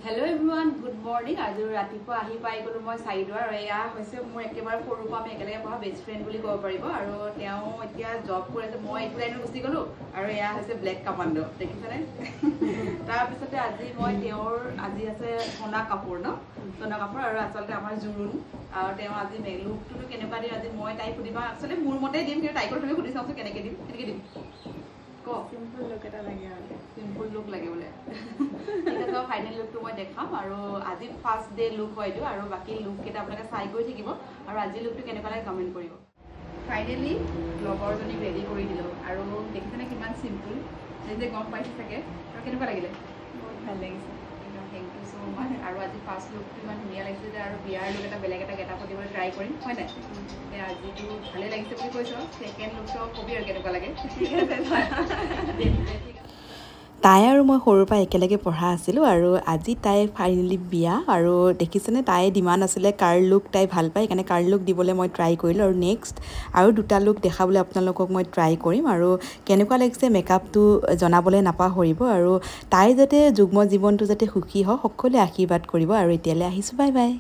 Hello everyone, good morning. আজি ৰাতিপুৱা আহি পাই গলো মই সাইডৰ আৰু এয়া হৈছে মোৰ একেবাৰে সৰু পৰা আমি একেলগে পঢ়া বেষ্ট ফ্ৰেণ্ড বুলি ক'ব পাৰিব আৰু তেওঁ এতিয়া জব কৰি আছে মই এইটো লাইনত গুচি গলো আৰু এয়া হৈছে ব্লেক কামাণ্ডো দেখিছানে তাৰ পিছতে আজি মই তেওঁৰ আজি আছে সোণা কাপোৰ ন সোণা কাপোৰ আৰু আচলতে আমাৰ জুৰুন আৰু তেওঁ আজি লুকটো কেনেকুৱা দিম আজি মই তাই সুধিবা আচলতে মোৰ মতে দিম কিন্তু তাইকো তুমি সুধি চাওঁচোন কেনেকৈ দিম simple look এটা লাগে আৰু simple look লাগে বলে এটা ফাইনাল লুকটো মই দেখাম আৰু আজি ফাৰ্স্ট ডে লুক হয়তো আৰু বাকি লুক কেটা আপোনালোকে চাই গৈ থাকিব আৰু আজি লুকটো কেনেকুৱা লাগে কমেন্ট কৰিব ফাইনালি লগৰজনী ৰেডি কৰি দিলো আৰু দেখিছেনে কিমান সিম্পল যে গম পাইছে থাকে আৰু কেনেকুৱা লাগিলে বহুত ভাল লাগিছে থ্যাংক ইউ সো মাচ আৰু আজি ফাৰ্স্ট লুকটো ইমান ধুনীয়া লাগিছে যে আৰু বিয়াৰ লুক এটা বেলেগ এটা গেটআপ দিবলৈ ট্ৰাই কৰিম হয় নাই আজিটো ভালে লাগিছে বুলি কৈছো সেকেন্ড লুকটো কবি আৰু কেনেকুৱা লাগে ঠিক আছে তাই আৰু মই সৰুৰ পৰা একেলগে পঢ়া আছিলোঁ আৰু আজি তাই ফাইনেলি বিয়া আৰু দেখিছেনে তাই ডিমাণ্ড আছিলে কাৰ লুক তাই ভাল পায় সেইকাৰণে কাৰ লুক দিবলৈ মই ট্ৰাই কৰিলোঁ আৰু নেক্সট আৰু দুটা লুক দেখাবলৈ আপোনালোকক মই ট্ৰাই কৰিম আৰু কেনেকুৱা লাগিছে মেকআপটো জনাবলৈ নাপাহৰিব আৰু তাই যাতে যুগ্ম জীৱনটো যাতে সুখী হওক সকলোৱে আশীৰ্বাদ কৰিব আৰু এতিয়ালৈ আহিছোঁ বাই বাই